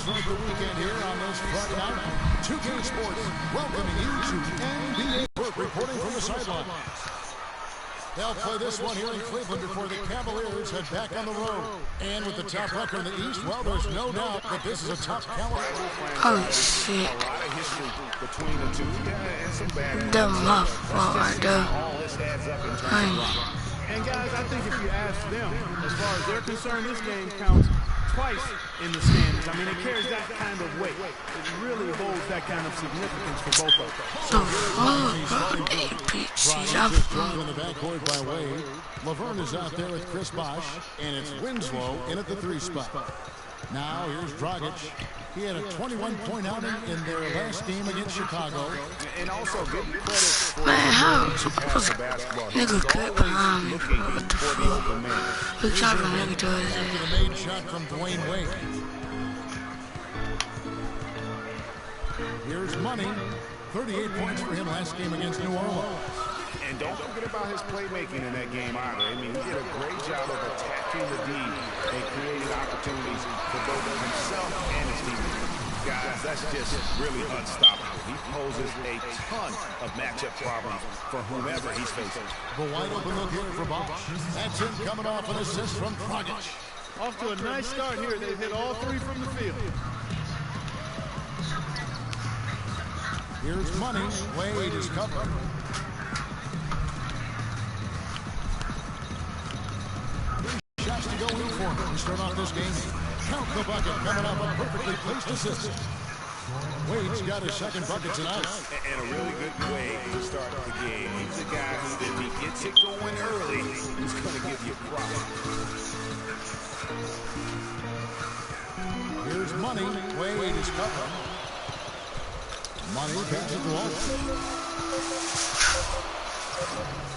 celebrate the weekend here on this Friday night. 2K Sports welcoming you to NBA reporting from the sidelines. They'll play this one here in Cleveland before the Cavaliers head back on the road. And with the top record in the East, well, there's no doubt that this is a top caliber. Oh, shit. A lot of history between the two. And some bad. The motherfucker. All this adds up in terms of. And guys, I think if you ask them, as far as they're concerned, this game counts twice in the standings. I mean, it carries that kind of weight. It really holds that kind of significance for both of them. The fuck, bitches. I'm Thrown in the backcourt by Wade. Laverne is out there with Chris Bosh, and it's Winslow in at the 3 spot. Now here's Dragic. He had a 21-point outing in their last game against Chicago. And also give credit for man, how was nigga cut behind me, bro? What the fuck? Look shot from nigga to The his made shot from Dwayne Wade. Here's Money. 38 points for him last game against New Orleans. And don't forget about his playmaking in that game either. I mean, he did a great job of attacking the D and creating opportunities for both himself and his teammates. Guys, that's just really unstoppable. He poses a ton of matchup problems for whomever he's facing. The wide open look here for Bosh. That's him coming off an assist from Dragic. Off to a nice start here. They've hit all 3 from the field. Here's Money. Wade is covered. Shots to go in for him. We start off this game. Count the bucket. Coming up a perfectly placed assist. Wade's got his second bucket tonight. And a really good way to start the game. He's a guy who, if he gets it going early, he's going to give you props. Here's Money. Wade is covered. Money passes to Walsh.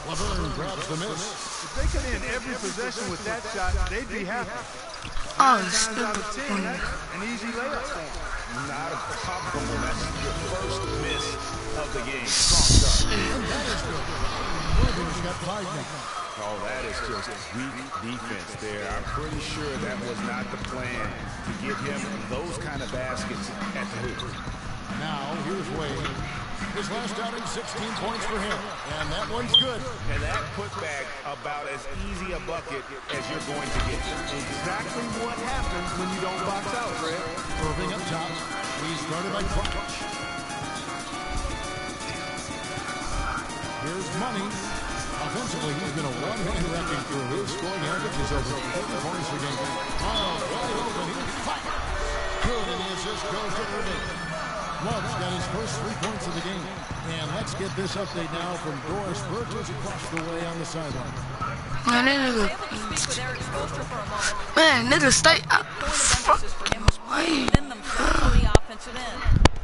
Laverne grabs the miss. If they could end every possession with that shot, they'd be happy. Oh, 9 times out of 10, that's an easy layup for them. Not a problem. That's your first miss of the game. Strong start. And that is good. Irving's got 5 now. Oh, that is just weak defense there. I'm pretty sure that was not the plan to give him those kind of baskets at the hoop. Now, here's Wade. His last outing, 16 points for him. And that one's good. And that putback about as easy a bucket as you're going to get. Exactly what happens when you don't box out, Fred. Irving up top. He's guarded by Dragic. Here's Money. Offensively, he's been a one-man wrecking through. His scoring average is over 30 points per game. Oh, wide open. He's fired. Good, and the assist goes to Irving. Love's got his first 3 points of the game. And let's get this update now from Doris Burgess across the way on the sideline. Man, that nigga. Man, nigga, stay out the fucking way.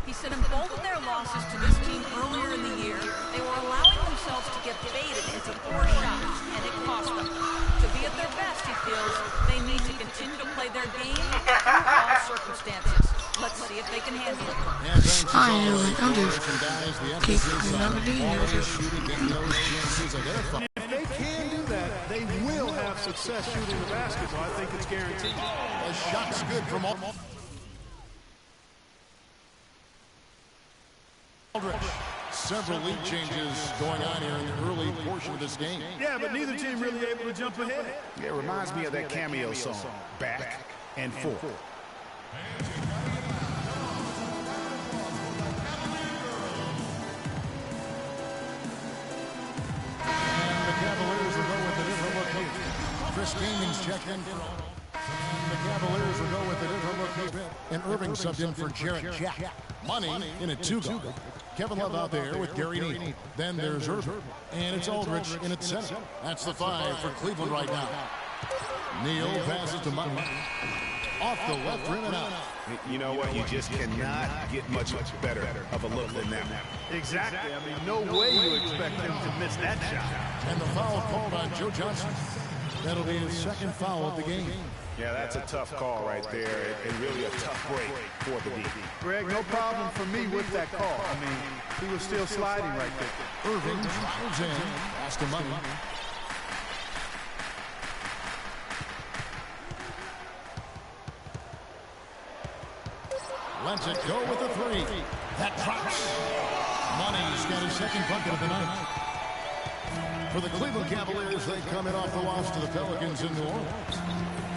He said in both of their losses to this team earlier in the year, they were allowing themselves to get baited into poor shots, and it cost them. To be at their best, he feels, they need to continue to play their game through all circumstances. Let's see if they can handle it. I ain't doing it. I'm just keep another D. If they can do that, they will have success shooting the basketball. I think it's guaranteed. A shot's good from Aldridge. Several lead changes going on here in the early portion of this game. Yeah, but neither team really able to jump ahead. Yeah, it reminds me of that cameo song, Back and Forth. And the Cavaliers will go with a different look. Chris Gaming's checked in. The Cavaliers will go with a different look. And Irving subbed in for Jarrett Jack. Money in a 2-go. Kevin Love out there with Gary Neal. Then there's Irving. And it's Aldridge in at center. That's the 5 for Cleveland right now. Neal passes to Money. Off the left rim and out. You know what? You just cannot get much better of a look than that. Exactly. I mean, no way you expect him to miss that shot. And the foul called on Joe Johnson. That'll be his second foul of the game. Yeah, that's a tough call right there, and really a tough break for the D. Greg, no problem for me with that call. I mean, he was still sliding right there. Irving drives in. Pass to Money. Lets it go with a three. That drops. Money's got his second bucket of the night. For the Cleveland Cavaliers, they come in off the loss to the Pelicans in New Orleans.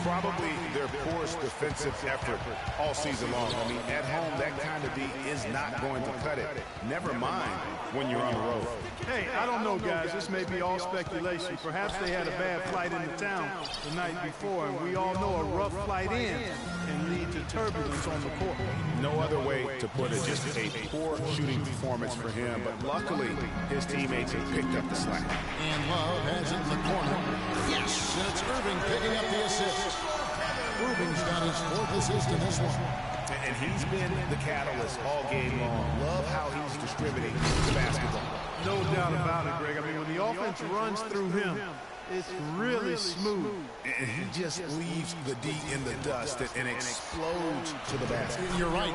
Probably their poorest defensive effort all season long. I mean, at home, that kind of D is not going to cut it. Never mind when you're on the road. Hey, I don't know, guys. This may be all speculation. Perhaps they had a bad flight into town the night before, and we all know a rough flight in can lead to turbulence on the court. No other way to put it. Just a poor shooting performance for him. But luckily, his teammates have picked up the slack. And Love has it in the corner. Yes! And it's Irving picking up the assist. Irving's got his fourth assist in this one. And he's been the catalyst all game long. Love how he's distributing the basketball. No doubt about it, Greg. I mean, when the offense runs through him, it's really smooth. And he just leaves the D in the dust and explodes to the basket. You're right.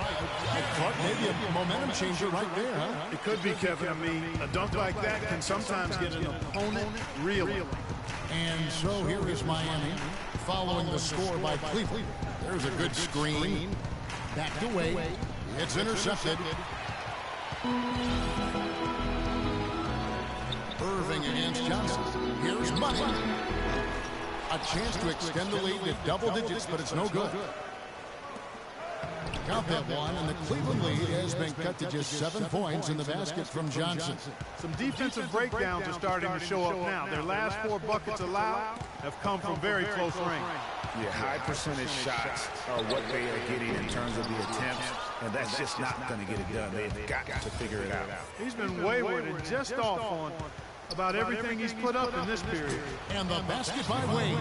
Clark, maybe a momentum changer right there, huh? It could be, Kevin. I mean, a dunk like that can sometimes get an opponent reeling. And so here is Miami following the score by Cleveland. There's a good screen. Backed away. It's intercepted. Irving against Johnson. Here's Money. A chance to extend the lead to double digits, but it's no good. Count that one, and the Cleveland lead has been cut to just 7 points in the basket from Johnson. Some defensive breakdowns are starting to show up now. Their last 4 buckets allowed have come from very close range. Yeah, high percentage shots are what they are getting in terms of the attempts, and that's just not going to get it done. They've got to figure it out. He's been wayward and just off on about everything he's put up in this period. And the basket by Wayne.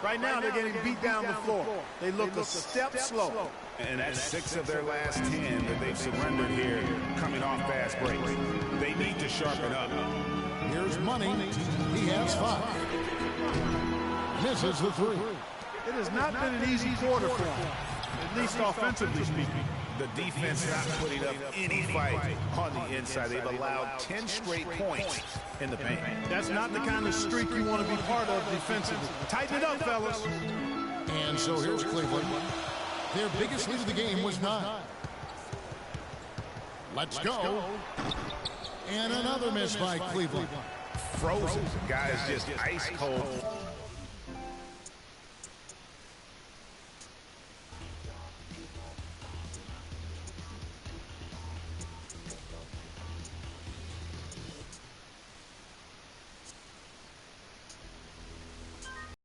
Right now, they're getting beat down the floor. They look a step slow. And that's 6 of their last 10 that they've surrendered here coming off fast breaks. They need to sharpen up. Here's Money. He has 5. Misses the 3. It has not been an easy quarter for him, at least offensively speaking. The defense not putting up any fight on the inside. They've allowed 10 straight points in the paint. That's not the kind of streak you want to be part of defensively. Tighten it up, fellas. And so here's Cleveland. Their biggest lead of the game was 9. Let's go. And another miss by Cleveland. Frozen. Guys just ice cold.